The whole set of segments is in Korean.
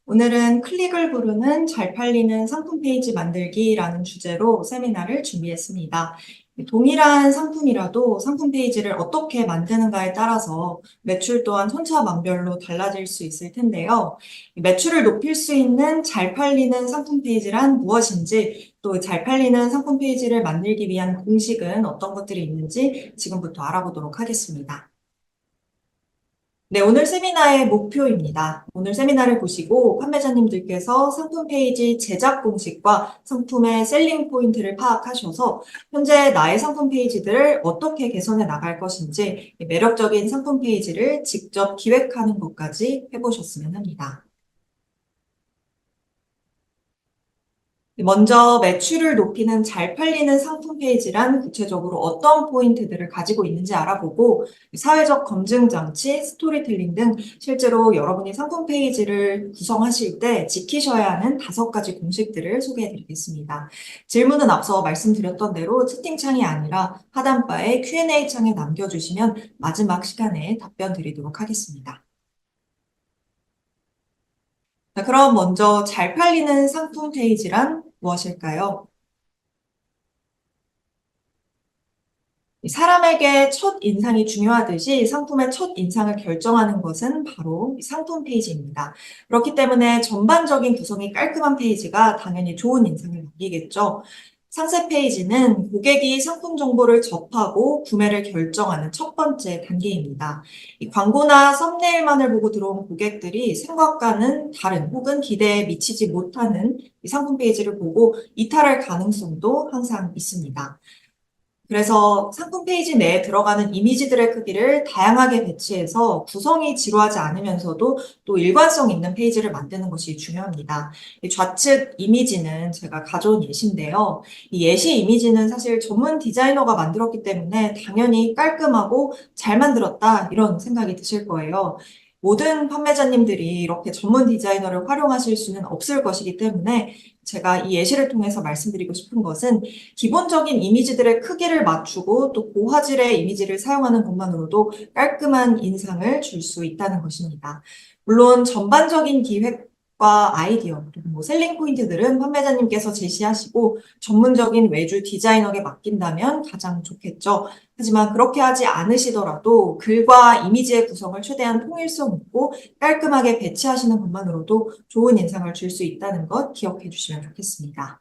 오늘은 클릭을 부르는 잘 팔리는 상품 페이지 만들기라는 주제로 세미나를 준비했습니다. 동일한 상품이라도 상품 페이지를 어떻게 만드는가에 따라서 매출 또한 천차만별로 달라질 수 있을 텐데요. 매출을 높일 수 있는 잘 팔리는 상품 페이지란 무엇인지, 또 잘 팔리는 상품 페이지를 만들기 위한 공식은 어떤 것들이 있는지 지금부터 알아보도록 하겠습니다. 네, 오늘 세미나의 목표입니다. 오늘 세미나를 보시고 판매자님들께서 상품 페이지 제작 공식과 상품의 셀링 포인트를 파악하셔서 현재 나의 상품 페이지들을 어떻게 개선해 나갈 것인지 매력적인 상품 페이지를 직접 기획하는 것까지 해보셨으면 합니다. 먼저 매출을 높이는 잘 팔리는 상품 페이지란 구체적으로 어떤 포인트들을 가지고 있는지 알아보고 사회적 검증 장치, 스토리텔링 등 실제로 여러분이 상품 페이지를 구성하실 때 지키셔야 하는 5가지 공식들을 소개해 드리겠습니다. 질문은 앞서 말씀드렸던 대로 채팅창이 아니라 하단바에 Q&A 창에 남겨주시면 마지막 시간에 답변 드리도록 하겠습니다. 자, 그럼 먼저 잘 팔리는 상품 페이지란 무엇일까요? 사람에게 첫 인상이 중요하듯이 상품의 첫 인상을 결정하는 것은 바로 상품 페이지입니다. 그렇기 때문에 전반적인 구성이 깔끔한 페이지가 당연히 좋은 인상을 남기겠죠. 상세 페이지는 고객이 상품 정보를 접하고 구매를 결정하는 첫 번째 단계입니다. 이 광고나 썸네일만을 보고 들어온 고객들이 생각과는 다른 혹은 기대에 미치지 못하는 이 상품 페이지를 보고 이탈할 가능성도 항상 있습니다. 그래서 상품 페이지 내에 들어가는 이미지들의 크기를 다양하게 배치해서 구성이 지루하지 않으면서도 또 일관성 있는 페이지를 만드는 것이 중요합니다. 이 좌측 이미지는 제가 가져온 예시인데요. 이 예시 이미지는 사실 전문 디자이너가 만들었기 때문에 당연히 깔끔하고 잘 만들었다 이런 생각이 드실 거예요. 모든 판매자님들이 이렇게 전문 디자이너를 활용하실 수는 없을 것이기 때문에 제가 이 예시를 통해서 말씀드리고 싶은 것은 기본적인 이미지들의 크기를 맞추고 또 고화질의 이미지를 사용하는 것만으로도 깔끔한 인상을 줄 수 있다는 것입니다. 물론 전반적인 기획과 아이디어, 그리고 뭐 셀링 포인트들은 판매자님께서 제시하시고 전문적인 외주 디자이너에게 맡긴다면 가장 좋겠죠. 하지만 그렇게 하지 않으시더라도 글과 이미지의 구성을 최대한 통일성 있고 깔끔하게 배치하시는 것만으로도 좋은 인상을 줄 수 있다는 것 기억해 주시면 좋겠습니다.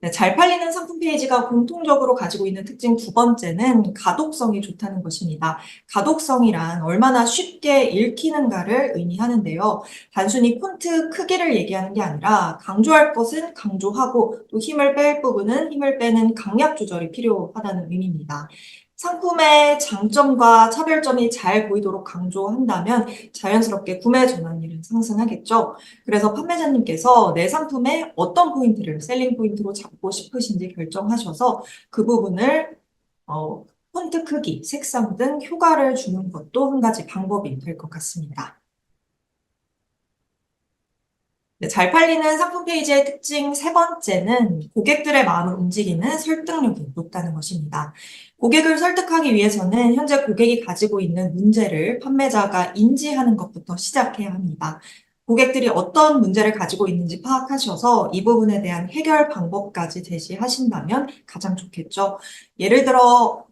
네, 잘 팔리는 상품 페이지가 공통적으로 가지고 있는 특징 두 번째는 가독성이 좋다는 것입니다. 가독성이란 얼마나 쉽게 읽히는가를 의미하는데요. 단순히 폰트 크기를 얘기하는 게 아니라 강조할 것은 강조하고 또 힘을 뺄 부분은 힘을 빼는 강약 조절이 필요하다는 의미입니다. 상품의 장점과 차별점이 잘 보이도록 강조한다면 자연스럽게 구매 전환율은 상승하겠죠. 그래서 판매자님께서 내 상품의 어떤 포인트를 셀링 포인트로 잡고 싶으신지 결정하셔서 그 부분을 어, 폰트 크기, 색상 등 효과를 주는 것도 한 가지 방법이 될 것 같습니다. 네, 잘 팔리는 상품 페이지의 특징 세 번째는 고객들의 마음을 움직이는 설득력이 높다는 것입니다. 고객을 설득하기 위해서는 현재 고객이 가지고 있는 문제를 판매자가 인지하는 것부터 시작해야 합니다. 고객들이 어떤 문제를 가지고 있는지 파악하셔서 이 부분에 대한 해결 방법까지 제시하신다면 가장 좋겠죠. 예를 들어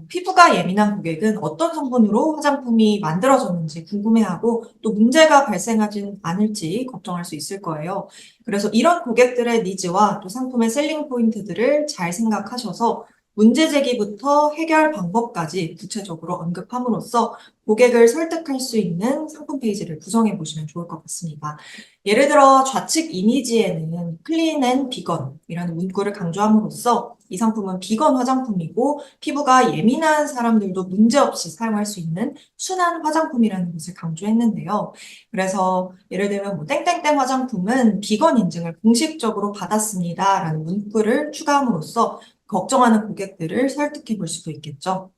피부가 예민한 고객은 어떤 성분으로 화장품이 만들어졌는지 궁금해하고 또 문제가 발생하진 않을지 걱정할 수 있을 거예요. 그래서 이런 고객들의 니즈와 또 상품의 셀링 포인트들을 잘 생각하셔서 문제 제기부터 해결 방법까지 구체적으로 언급함으로써 고객을 설득할 수 있는 상품 페이지를 구성해 보시면 좋을 것 같습니다. 예를 들어 좌측 이미지에는 클린 앤 비건이라는 문구를 강조함으로써 이 상품은 비건 화장품이고 피부가 예민한 사람들도 문제없이 사용할 수 있는 순한 화장품이라는 것을 강조했는데요. 그래서 예를 들면 뭐 땡땡땡 화장품은 비건 인증을 공식적으로 받았습니다라는 문구를 추가함으로써 걱정하는 고객들을 설득해 볼 수도 있겠죠.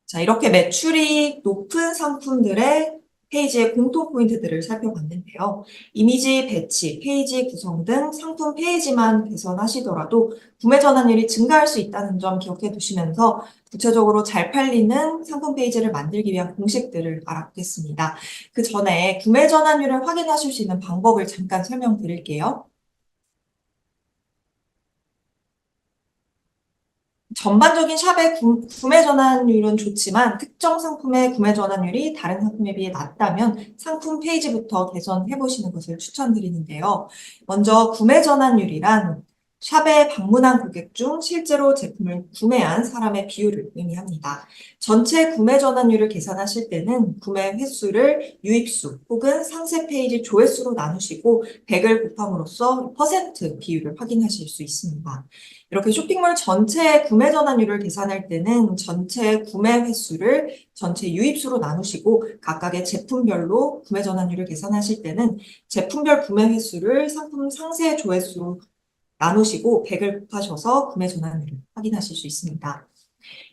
자, 이렇게 매출이 높은 상품들의 페이지의 공통 포인트들을 살펴봤는데요. 이미지 배치, 페이지 구성 등 상품 페이지만 개선하시더라도 구매 전환율이 증가할 수 있다는 점 기억해 두시면서 구체적으로 잘 팔리는 상품 페이지를 만들기 위한 공식들을 알아보겠습니다. 그 전에 구매 전환율을 확인하실 수 있는 방법을 잠깐 설명드릴게요. 전반적인 샵의 구매 전환율은 좋지만 특정 상품의 구매 전환율이 다른 상품에 비해 낮다면 상품 페이지부터 개선해 보시는 것을 추천드리는데요. 먼저 구매 전환율이란 샵에 방문한 고객 중 실제로 제품을 구매한 사람의 비율을 의미합니다. 전체 구매 전환율을 계산하실 때는 구매 횟수를 유입수 혹은 상세 페이지 조회수로 나누시고 100을 곱함으로써 퍼센트 비율을 확인하실 수 있습니다. 이렇게 쇼핑몰 전체 구매 전환율을 계산할 때는 전체 구매 횟수를 전체 유입수로 나누시고 각각의 제품별로 구매 전환율을 계산하실 때는 제품별 구매 횟수를 상품 상세 조회수로 나누시고 100을 곱하셔서 구매 전환율을 확인하실 수 있습니다.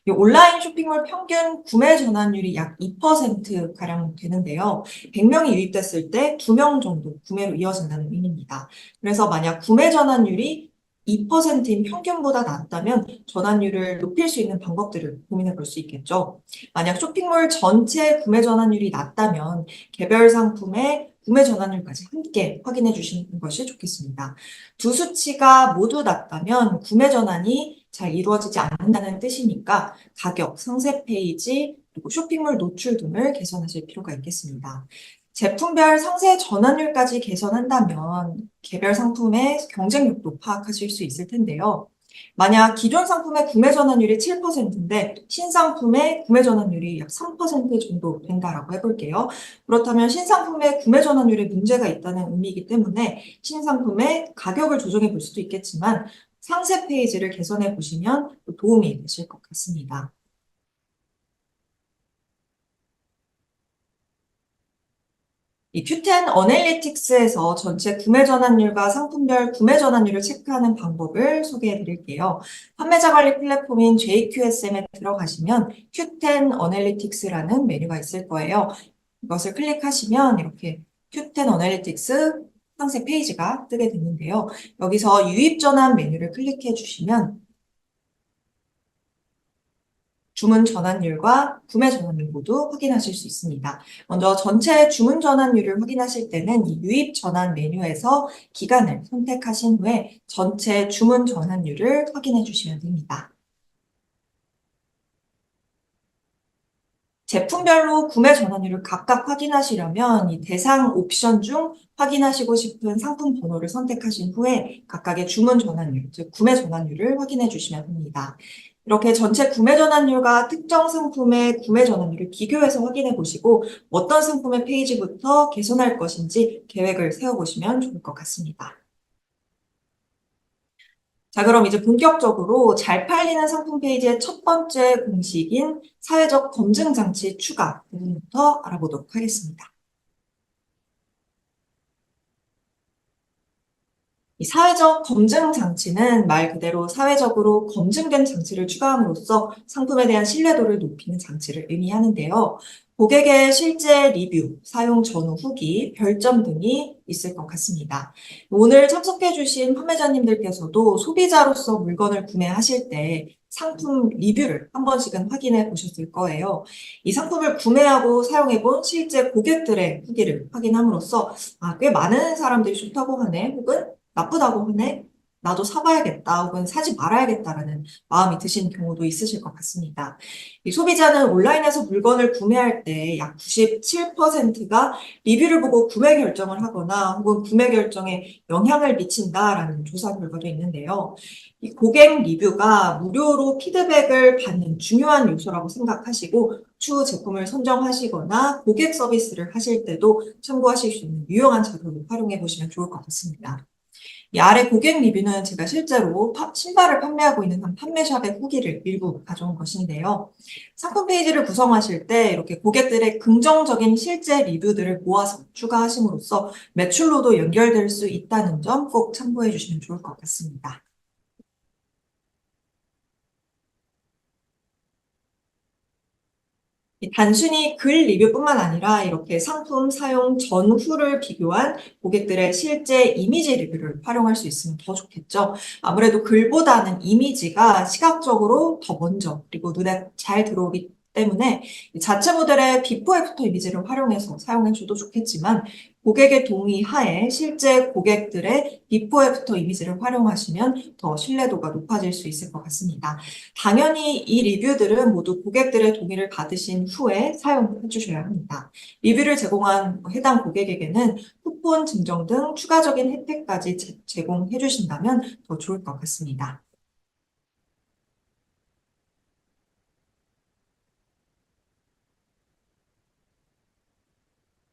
이 온라인 쇼핑몰 평균 구매 전환율이 약 2%가량 되는데요. 100명이 유입됐을 때 2명 정도 구매로 이어진다는 의미입니다. 그래서 만약 구매 전환율이 2%인 평균보다 낮다면 전환율을 높일 수 있는 방법들을 고민해 볼 수 있겠죠. 만약 쇼핑몰 전체 구매 전환율이 낮다면 개별 상품의 구매 전환율까지 함께 확인해 주시는 것이 좋겠습니다. 두 수치가 모두 낮다면 구매 전환이 잘 이루어지지 않는다는 뜻이니까 가격, 상세 페이지, 그리고 쇼핑몰 노출 등을 개선하실 필요가 있겠습니다. 제품별 상세 전환율까지 개선한다면 개별 상품의 경쟁력도 파악하실 수 있을 텐데요. 만약 기존 상품의 구매 전환율이 7%인데 신상품의 구매 전환율이 약 3% 정도 된다라고 해볼게요. 그렇다면 신상품의 구매 전환율에 문제가 있다는 의미이기 때문에 신상품의 가격을 조정해 볼 수도 있겠지만 상세 페이지를 개선해 보시면 도움이 되실 것 같습니다. 이 Q10 어널리틱스에서 전체 구매 전환율과 상품별 구매 전환율을 체크하는 방법을 소개해 드릴게요. 판매자 관리 플랫폼인 JQSM에 들어가시면 Q10 어널리틱스라는 메뉴가 있을 거예요. 이것을 클릭하시면 이렇게 Q10 어널리틱스 상세 페이지가 뜨게 되는데요. 여기서 유입 전환 메뉴를 클릭해 주시면 주문 전환율과 구매 전환율 모두 확인하실 수 있습니다. 먼저 전체 주문 전환율을 확인하실 때는 이 유입 전환 메뉴에서 기간을 선택하신 후에 전체 주문 전환율을 확인해 주시면 됩니다. 제품별로 구매 전환율을 각각 확인하시려면 이 대상 옵션 중 확인하시고 싶은 상품 번호를 선택하신 후에 각각의 주문 전환율, 즉 구매 전환율을 확인해 주시면 됩니다. 이렇게 전체 구매 전환율과 특정 상품의 구매 전환율을 비교해서 확인해 보시고 어떤 상품의 페이지부터 개선할 것인지 계획을 세워보시면 좋을 것 같습니다. 자, 그럼 이제 본격적으로 잘 팔리는 상품 페이지의 첫 번째 공식인 사회적 검증 장치 추가 부분부터 알아보도록 하겠습니다. 이 사회적 검증 장치는 말 그대로 사회적으로 검증된 장치를 추가함으로써 상품에 대한 신뢰도를 높이는 장치를 의미하는데요. 고객의 실제 리뷰, 사용 전후 후기, 별점 등이 있을 것 같습니다. 오늘 참석해주신 판매자님들께서도 소비자로서 물건을 구매하실 때 상품 리뷰를 한 번씩은 확인해 보셨을 거예요. 이 상품을 구매하고 사용해 본 실제 고객들의 후기를 확인함으로써 꽤 많은 사람들이 좋다고 하네, 혹은 나쁘다고 하네? 나도 사봐야겠다 혹은 사지 말아야겠다라는 마음이 드시는 경우도 있으실 것 같습니다. 이 소비자는 온라인에서 물건을 구매할 때 약 97%가 리뷰를 보고 구매 결정을 하거나 혹은 구매 결정에 영향을 미친다라는 조사 결과도 있는데요. 이 고객 리뷰가 무료로 피드백을 받는 중요한 요소라고 생각하시고 추후 제품을 선정하시거나 고객 서비스를 하실 때도 참고하실 수 있는 유용한 자료로 활용해 보시면 좋을 것 같습니다. 이 아래 고객 리뷰는 제가 실제로 신발을 판매하고 있는 한 판매샵의 후기를 일부 가져온 것인데요. 상품 페이지를 구성하실 때 이렇게 고객들의 긍정적인 실제 리뷰들을 모아서 추가하심으로써 매출로도 연결될 수 있다는 점 꼭 참고해 주시면 좋을 것 같습니다. 단순히 글 리뷰뿐만 아니라 이렇게 상품 사용 전후를 비교한 고객들의 실제 이미지 리뷰를 활용할 수 있으면 더 좋겠죠. 아무래도 글보다는 이미지가 시각적으로 더 먼저 그리고 눈에 잘 들어오기 때문에 자체 모델의 비포 애프터 이미지를 활용해서 사용해줘도 좋겠지만 고객의 동의 하에 실제 고객들의 비포 애프터 이미지를 활용하시면 더 신뢰도가 높아질 수 있을 것 같습니다. 당연히 이 리뷰들은 모두 고객들의 동의를 받으신 후에 사용해 주셔야 합니다. 리뷰를 제공한 해당 고객에게는 쿠폰 증정 등 추가적인 혜택까지 제공해 주신다면 더 좋을 것 같습니다.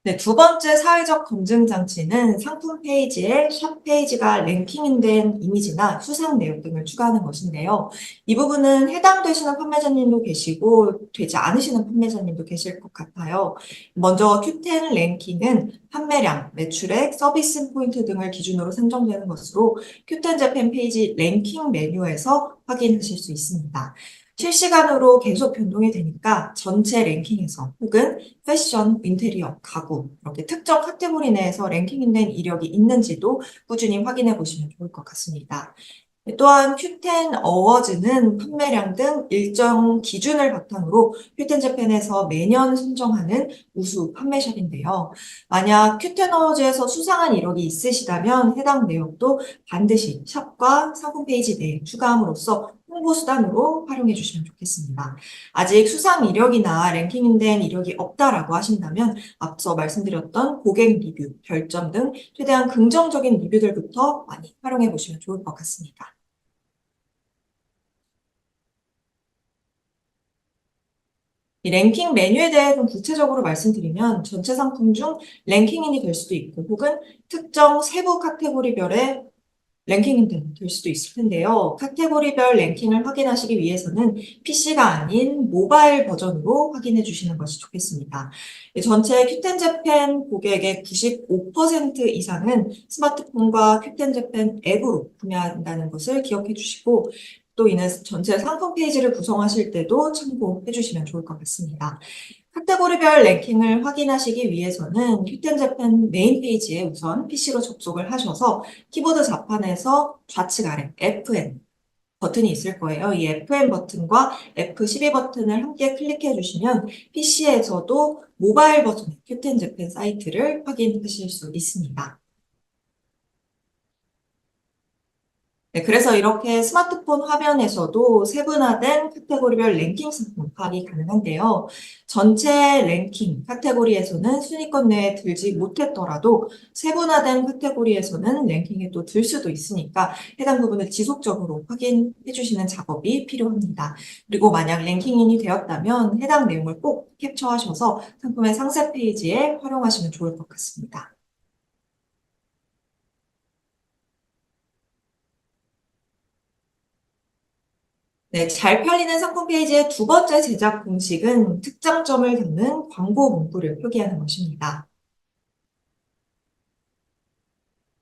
네, 두 번째 사회적 검증 장치는 상품 페이지에 샵 페이지가 랭킹된 이미지나 수상 내용 등을 추가하는 것인데요. 이 부분은 해당되시는 판매자님도 계시고 되지 않으시는 판매자님도 계실 것 같아요. 먼저 Q10 랭킹은 판매량, 매출액, 서비스 포인트 등을 기준으로 산정되는 것으로 Q10 재팬 페이지 랭킹 메뉴에서 확인하실 수 있습니다. 실시간으로 계속 변동이 되니까 전체 랭킹에서 혹은 패션, 인테리어, 가구 이렇게 특정 카테고리 내에서 랭킹된 이력이 있는지도 꾸준히 확인해 보시면 좋을 것 같습니다. 또한 Q10 어워즈는 판매량 등 일정 기준을 바탕으로 Q10 재팬에서 매년 선정하는 우수 판매샵인데요. 만약 Q10 어워즈에서 수상한 이력이 있으시다면 해당 내역도 반드시 샵과 상품 페이지 내에 추가함으로써 홍보 수단으로 활용해 주시면 좋겠습니다. 아직 수상 이력이나 랭킹된 이력이 없다라고 하신다면 앞서 말씀드렸던 고객 리뷰, 별점 등 최대한 긍정적인 리뷰들부터 많이 활용해 보시면 좋을 것 같습니다. 이 랭킹 메뉴에 대해 좀 구체적으로 말씀드리면 전체 상품 중 랭킹인이 될 수도 있고 혹은 특정 세부 카테고리별의 랭킹이 될 수도 있을 텐데요. 카테고리별 랭킹을 확인하시기 위해서는 PC가 아닌 모바일 버전으로 확인해 주시는 것이 좋겠습니다. 전체 큐텐 재팬 고객의 95% 이상은 스마트폰과 큐텐 재팬 앱으로 구매한다는 것을 기억해 주시고 또 이는 전체 상품 페이지를 구성하실 때도 참고해 주시면 좋을 것 같습니다. 카테고리별 랭킹을 확인하시기 위해서는 큐텐 재팬 메인 페이지에 우선 PC로 접속을 하셔서 키보드 좌판에서 좌측 아래 FN 버튼이 있을 거예요. 이 FN 버튼과 F12 버튼을 함께 클릭해 주시면 PC에서도 모바일 버전의 큐텐 재팬 사이트를 확인하실 수 있습니다. 네, 그래서 이렇게 스마트폰 화면에서도 세분화된 카테고리별 랭킹 상품 파악이 가능한데요. 전체 랭킹 카테고리에서는 순위권 내에 들지 못했더라도 세분화된 카테고리에서는 랭킹에 또 들 수도 있으니까 해당 부분을 지속적으로 확인해 주시는 작업이 필요합니다. 그리고 만약 랭킹인이 되었다면 해당 내용을 꼭 캡처하셔서 상품의 상세 페이지에 활용하시면 좋을 것 같습니다. 네, 잘 팔리는 상품 페이지의 두 번째 제작 공식은 특장점을 담는 광고 문구를 표기하는 것입니다.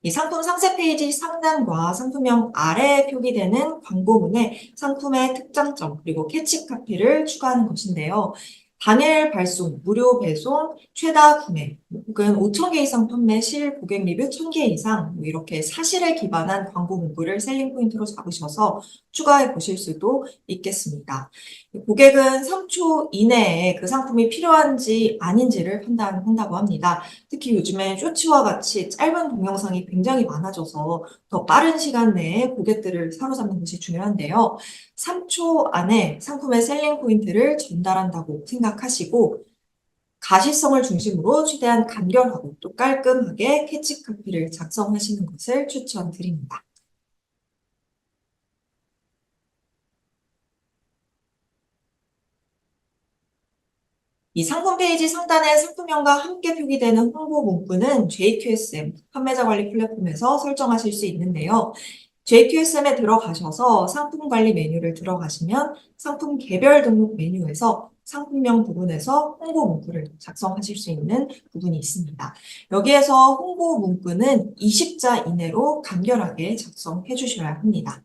이 상품 상세 페이지 상단과 상품명 아래에 표기되는 광고문에 상품의 특장점 그리고 캐치 카피를 추가하는 것인데요. 당일 발송, 무료 배송, 최다 구매, 혹은 5천 개 이상 판매 실 고객 리뷰 1,000개 이상 이렇게 사실에 기반한 광고 문구를 셀링 포인트로 잡으셔서 추가해 보실 수도 있겠습니다. 고객은 3초 이내에 그 상품이 필요한지 아닌지를 판단한다고 합니다. 특히 요즘에 쇼츠와 같이 짧은 동영상이 굉장히 많아져서 더 빠른 시간 내에 고객들을 사로잡는 것이 중요한데요. 3초 안에 상품의 셀링 포인트를 전달한다고 생각하시고 가시성을 중심으로 최대한 간결하고 또 깔끔하게 캐치 카피를 작성하시는 것을 추천드립니다. 이 상품 페이지 상단에 상품명과 함께 표기되는 홍보 문구는 JQSM, 판매자 관리 플랫폼에서 설정하실 수 있는데요. JQSM에 들어가셔서 상품 관리 메뉴를 들어가시면 상품 개별 등록 메뉴에서 상품명 부분에서 홍보 문구를 작성하실 수 있는 부분이 있습니다. 여기에서 홍보 문구는 20자 이내로 간결하게 작성해 주셔야 합니다.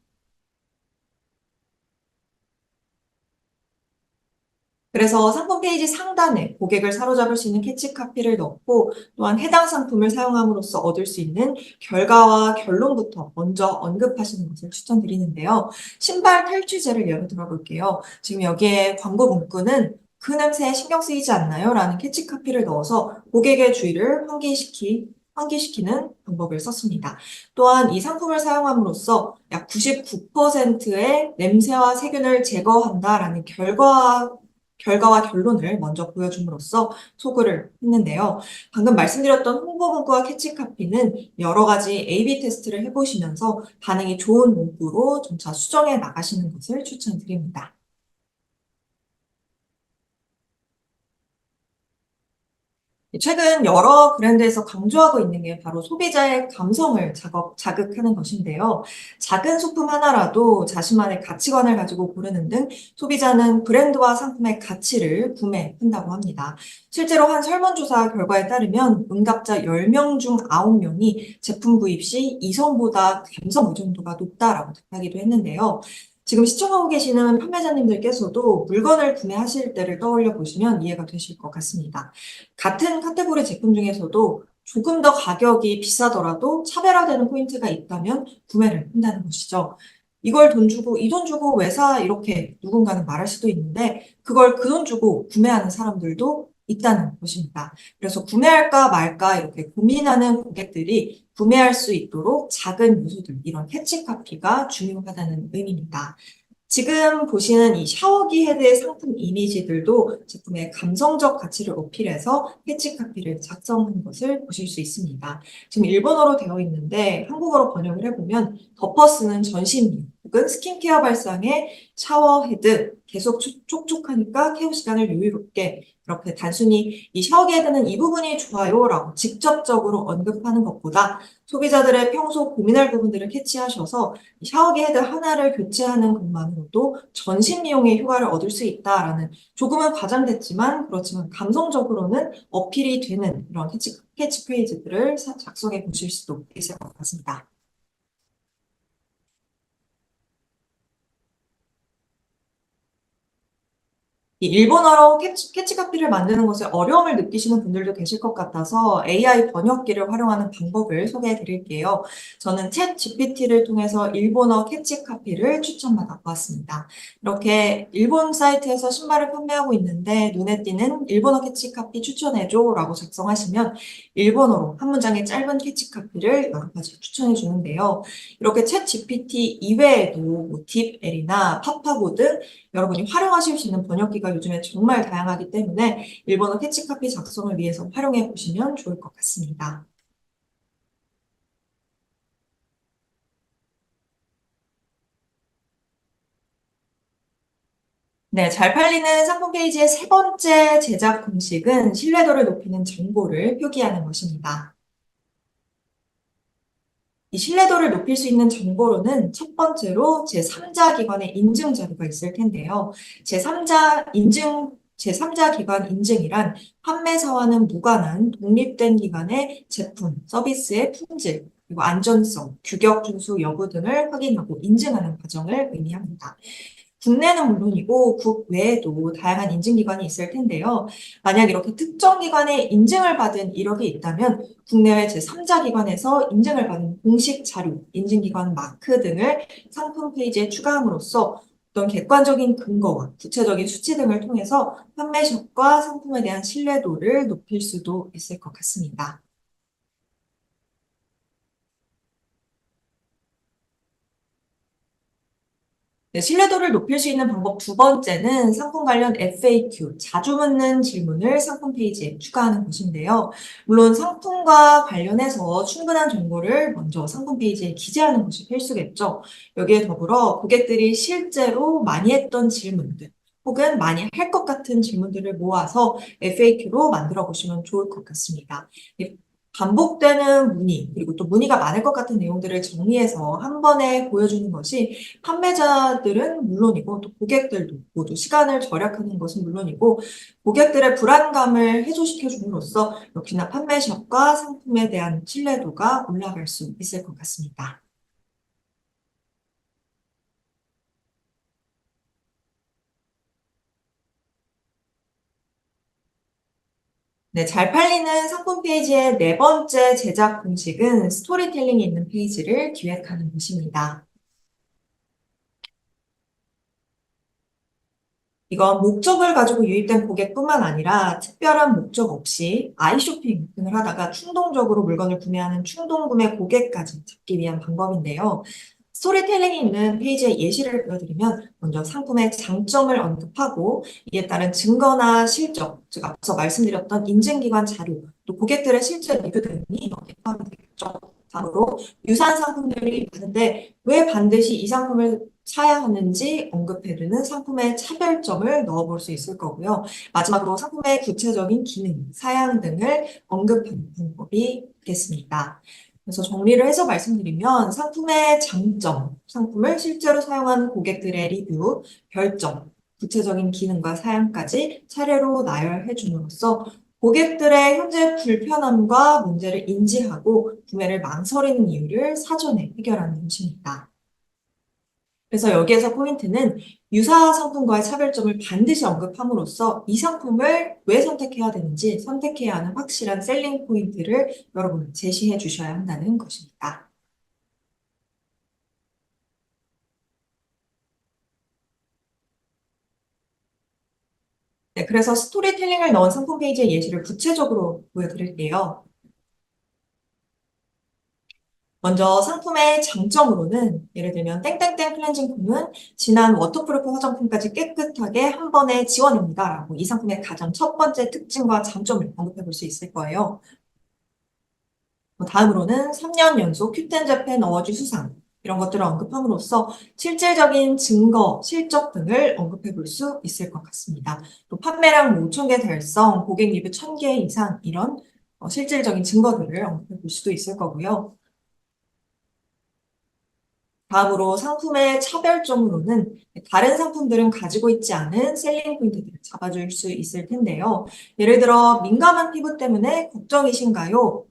그래서 상품 페이지 상단에 고객을 사로잡을 수 있는 캐치 카피를 넣고 또한 해당 상품을 사용함으로써 얻을 수 있는 결과와 결론부터 먼저 언급하시는 것을 추천드리는데요. 신발 탈취제를 예로 들어볼게요. 지금 여기에 광고 문구는 그 냄새에 신경 쓰이지 않나요? 라는 캐치 카피를 넣어서 고객의 주의를 환기시키는 방법을 썼습니다. 또한 이 상품을 사용함으로써 약 99%의 냄새와 세균을 제거한다라는 결과와 결론을 먼저 보여줌으로써 소구를 했는데요. 방금 말씀드렸던 홍보 문구와 캐치 카피는 여러 가지 A/B 테스트를 해보시면서 반응이 좋은 문구로 점차 수정해 나가시는 것을 추천드립니다. 최근 여러 브랜드에서 강조하고 있는 게 바로 소비자의 감성을 자극하는 것인데요. 작은 소품 하나라도 자신만의 가치관을 가지고 고르는 등 소비자는 브랜드와 상품의 가치를 구매한다고 합니다. 실제로 한 설문조사 결과에 따르면 응답자 10명 중 9명이 제품 구입 시 이성보다 감성 의존도가 높다라고 답하기도 했는데요. 지금 시청하고 계시는 판매자님들께서도 물건을 구매하실 때를 떠올려 보시면 이해가 되실 것 같습니다. 같은 카테고리 제품 중에서도 조금 더 가격이 비싸더라도 차별화되는 포인트가 있다면 구매를 한다는 것이죠. 이걸 돈 주고, 이 돈 주고 왜 사? 이렇게 누군가는 말할 수도 있는데, 그걸 그 돈 주고 구매하는 사람들도 있다는 것입니다. 그래서 구매할까 말까 이렇게 고민하는 고객들이 구매할 수 있도록 작은 요소들, 이런 캐치 카피가 중요하다는 의미입니다. 지금 보시는 이 샤워기 헤드의 상품 이미지들도 제품의 감성적 가치를 어필해서 캐치 카피를 작성한 것을 보실 수 있습니다. 지금 일본어로 되어 있는데 한국어로 번역을 해보면 덮어쓰는 전신미 혹은 스킨케어 발상의 샤워 헤드 계속 촉촉하니까 케어 시간을 여유롭게 이렇게 단순히 이 샤워기 헤드는 이 부분이 좋아요라고 직접적으로 언급하는 것보다 소비자들의 평소 고민할 부분들을 캐치하셔서 샤워기 헤드 하나를 교체하는 것만으로도 전신 미용의 효과를 얻을 수 있다라는 조금은 과장됐지만 그렇지만 감성적으로는 어필이 되는 이런 캐치프레이즈들을 작성해 보실 수도 있을 것 같습니다. 이 일본어로 캐치 카피를 만드는 것에 어려움을 느끼시는 분들도 계실 것 같아서 AI 번역기를 활용하는 방법을 소개해 드릴게요. 저는 챗 GPT를 통해서 일본어 캐치 카피를 추천받아 보았습니다. 이렇게 일본 사이트에서 신발을 판매하고 있는데 눈에 띄는 일본어 캐치 카피 추천해줘 라고 작성하시면 일본어로 한 문장의 짧은 캐치 카피를 여러 가지 추천해 주는데요. 이렇게 챗 GPT 이외에도 뭐 딥L이나 파파고 등 여러분이 활용하실 수 있는 번역기가 요즘에 정말 다양하기 때문에 일본어 캐치카피 작성을 위해서 활용해 보시면 좋을 것 같습니다. 네, 잘 팔리는 상품 페이지의 세 번째 제작 공식은 신뢰도를 높이는 정보를 표기하는 것입니다. 이 신뢰도를 높일 수 있는 정보로는 첫 번째로 제3자 기관의 인증 자료가 있을 텐데요. 제3자 기관 인증이란 판매사와는 무관한 독립된 기관의 제품, 서비스의 품질, 그리고 안전성, 규격 준수 여부 등을 확인하고 인증하는 과정을 의미합니다. 국내는 물론이고 국외에도 다양한 인증기관이 있을 텐데요. 만약 이렇게 특정 기관의 인증을 받은 이력이 있다면 국내외 제3자 기관에서 인증을 받은 공식 자료, 인증기관 마크 등을 상품 페이지에 추가함으로써 어떤 객관적인 근거와 구체적인 수치 등을 통해서 판매샵과 상품에 대한 신뢰도를 높일 수도 있을 것 같습니다. 네, 신뢰도를 높일 수 있는 방법 두 번째는 상품 관련 FAQ, 자주 묻는 질문을 상품 페이지에 추가하는 것인데요. 물론 상품과 관련해서 충분한 정보를 먼저 상품 페이지에 기재하는 것이 필수겠죠. 여기에 더불어 고객들이 실제로 많이 했던 질문들, 혹은 많이 할 것 같은 질문들을 모아서 FAQ로 만들어 보시면 좋을 것 같습니다. 반복되는 문의, 그리고 또 문의가 많을 것 같은 내용들을 정리해서 한 번에 보여주는 것이 판매자들은 물론이고 또 고객들도 모두 시간을 절약하는 것은 물론이고 고객들의 불안감을 해소시켜 줌으로써 역시나 판매샵과 상품에 대한 신뢰도가 올라갈 수 있을 것 같습니다. 네, 잘 팔리는 상품 페이지의 네 번째 제작 공식은 스토리텔링이 있는 페이지를 기획하는 것입니다. 이건 목적을 가지고 유입된 고객뿐만 아니라 특별한 목적 없이 아이쇼핑을 하다가 충동적으로 물건을 구매하는 충동구매 고객까지 잡기 위한 방법인데요. 스토리텔링이 있는 페이지의 예시를 보여드리면 먼저 상품의 장점을 언급하고 이에 따른 증거나 실적, 즉 앞서 말씀드렸던 인증기관 자료, 또 고객들의 실제 리뷰 등이 여기에 포함이 되겠죠. 다음으로 유사한 상품들이 많은데 왜 반드시 이 상품을 사야 하는지 언급해두는 상품의 차별점을 넣어볼 수 있을 거고요. 마지막으로 상품의 구체적인 기능, 사양 등을 언급하는 방법이 있겠습니다. 그래서 정리를 해서 말씀드리면 상품의 장점, 상품을 실제로 사용한 고객들의 리뷰, 별점, 구체적인 기능과 사양까지 차례로 나열해 줌으로써 고객들의 현재 불편함과 문제를 인지하고 구매를 망설이는 이유를 사전에 해결하는 것입니다. 그래서 여기에서 포인트는 유사 상품과의 차별점을 반드시 언급함으로써 이 상품을 왜 선택해야 되는지 선택해야 하는 확실한 셀링 포인트를 여러분 제시해 주셔야 한다는 것입니다. 네, 그래서 스토리텔링을 넣은 상품 페이지의 예시를 구체적으로 보여드릴게요. 먼저 상품의 장점으로는 예를 들면 땡땡땡 클렌징 폼은 진한 워터프루프 화장품까지 깨끗하게 한 번에 지원합니다. 라고 이 상품의 가장 첫 번째 특징과 장점을 언급해 볼 수 있을 거예요. 다음으로는 3년 연속 큐텐 재팬 어워즈 수상 이런 것들을 언급함으로써 실질적인 증거, 실적 등을 언급해 볼 수 있을 것 같습니다. 또 판매량 5천 개 달성, 고객 리뷰 1,000개 이상 이런 실질적인 증거들을 언급해 볼 수도 있을 거고요. 다음으로 상품의 차별점으로는 다른 상품들은 가지고 있지 않은 셀링 포인트들을 잡아줄 수 있을 텐데요. 예를 들어 민감한 피부 때문에 걱정이신가요?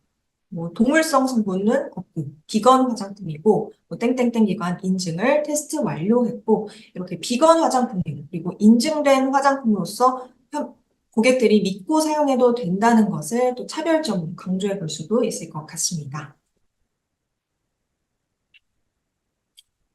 뭐 동물성 성분은 없고 비건 화장품이고 뭐 땡땡땡 기관 인증을 테스트 완료했고 이렇게 비건 화장품 그리고 인증된 화장품으로서 고객들이 믿고 사용해도 된다는 것을 또 차별점으로 강조해 볼 수도 있을 것 같습니다.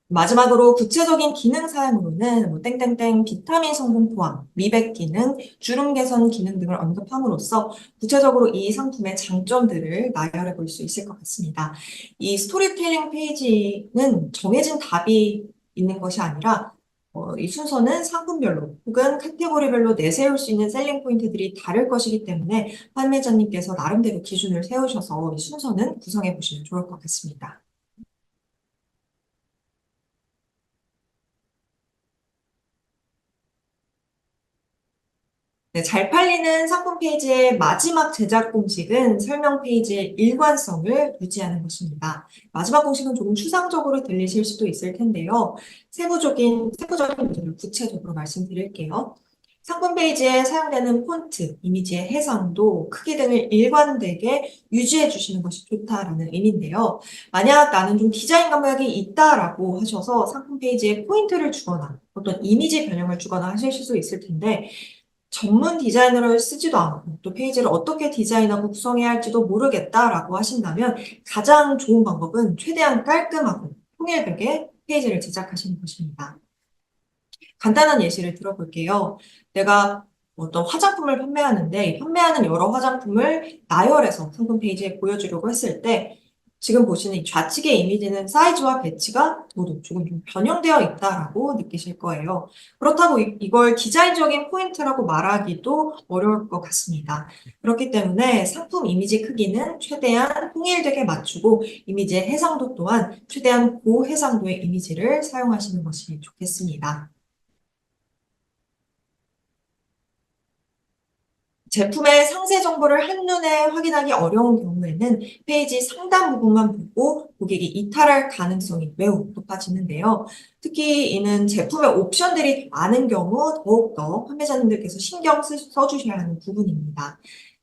마지막으로 구체적인 기능 사양으로는 뭐 땡땡땡 비타민 성분 포함, 미백 기능, 주름 개선 기능 등을 언급함으로써 구체적으로 이 상품의 장점들을 나열해 볼 수 있을 것 같습니다. 이 스토리텔링 페이지는 정해진 답이 있는 것이 아니라 이 순서는 상품별로 혹은 카테고리별로 내세울 수 있는 셀링 포인트들이 다를 것이기 때문에 판매자님께서 나름대로 기준을 세우셔서 이 순서는 구성해 보시면 좋을 것 같습니다. 네, 잘 팔리는 상품 페이지의 마지막 제작 공식은 설명 페이지의 일관성을 유지하는 것입니다. 마지막 공식은 조금 추상적으로 들리실 수도 있을 텐데요. 세부적인 문제를 구체적으로 말씀드릴게요. 상품 페이지에 사용되는 폰트, 이미지의 해상도, 크기 등을 일관되게 유지해 주시는 것이 좋다라는 의미인데요. 만약 나는 좀 디자인 감각이 있다라고 하셔서 상품 페이지에 포인트를 주거나 어떤 이미지 변형을 주거나 하실 수 있을 텐데 전문 디자이너를 쓰지도 않고 또 페이지를 어떻게 디자인하고 구성해야 할지도 모르겠다라고 하신다면 가장 좋은 방법은 최대한 깔끔하고 통일되게 페이지를 제작하시는 것입니다. 간단한 예시를 들어볼게요. 내가 어떤 화장품을 판매하는데 이 판매하는 여러 화장품을 나열해서 상품 페이지에 보여주려고 했을 때 지금 보시는 이 좌측의 이미지는 사이즈와 배치가 모두 조금 좀 변형되어 있다라고 느끼실 거예요. 그렇다고 이걸 디자인적인 포인트라고 말하기도 어려울 것 같습니다. 그렇기 때문에 상품 이미지 크기는 최대한 통일되게 맞추고 이미지의 해상도 또한 최대한 고해상도의 이미지를 사용하시는 것이 좋겠습니다. 제품의 상세 정보를 한눈에 확인하기 어려운 경우에는 페이지 상단 부분만 보고 고객이 이탈할 가능성이 매우 높아지는데요. 특히 이는 제품의 옵션들이 많은 경우 더욱더 판매자님들께서 써주셔야 하는 부분입니다.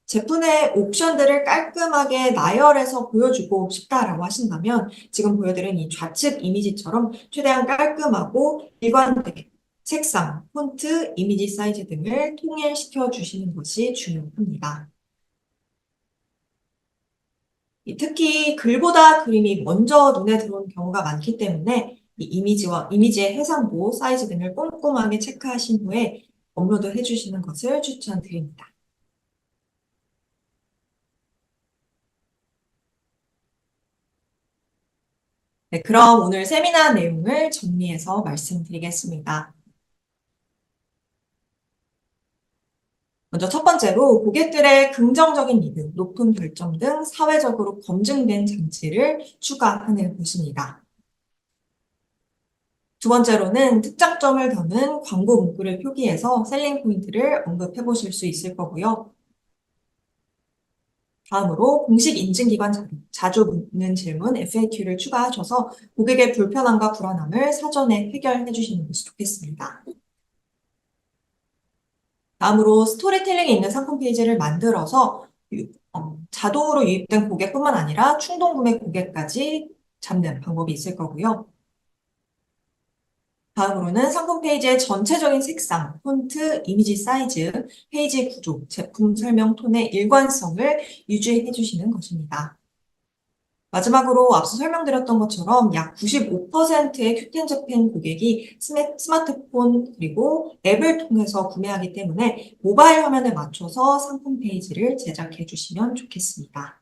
제품의 옵션들을 깔끔하게 나열해서 보여주고 싶다라고 하신다면 지금 보여드린 이 좌측 이미지처럼 최대한 깔끔하고 일관되게 색상, 폰트, 이미지 사이즈 등을 통일시켜 주시는 것이 중요합니다. 특히 글보다 그림이 먼저 눈에 들어오는 경우가 많기 때문에 이 이미지의 해상도, 사이즈 등을 꼼꼼하게 체크하신 후에 업로드 해주시는 것을 추천드립니다. 네, 그럼 오늘 세미나 내용을 정리해서 말씀드리겠습니다. 먼저 첫 번째로 고객들의 긍정적인 리뷰, 높은 별점 등 사회적으로 검증된 장치를 추가하는 것입니다. 두 번째로는 특장점을 담은 광고 문구를 표기해서 셀링 포인트를 언급해 보실 수 있을 거고요. 다음으로 공식 인증기관 자주 묻는 질문 FAQ를 추가하셔서 고객의 불편함과 불안함을 사전에 해결해 주시는 것이 좋겠습니다. 다음으로 스토리텔링이 있는 상품 페이지를 만들어서 자동으로 유입된 고객뿐만 아니라 충동 구매 고객까지 잡는 방법이 있을 거고요. 다음으로는 상품 페이지의 전체적인 색상, 폰트, 이미지 사이즈, 페이지 구조, 제품 설명 톤의 일관성을 유지해 주시는 것입니다. 마지막으로 앞서 설명드렸던 것처럼 약 95%의 큐텐 재팬 고객이 스마트폰 그리고 앱을 통해서 구매하기 때문에 모바일 화면에 맞춰서 상품 페이지를 제작해 주시면 좋겠습니다.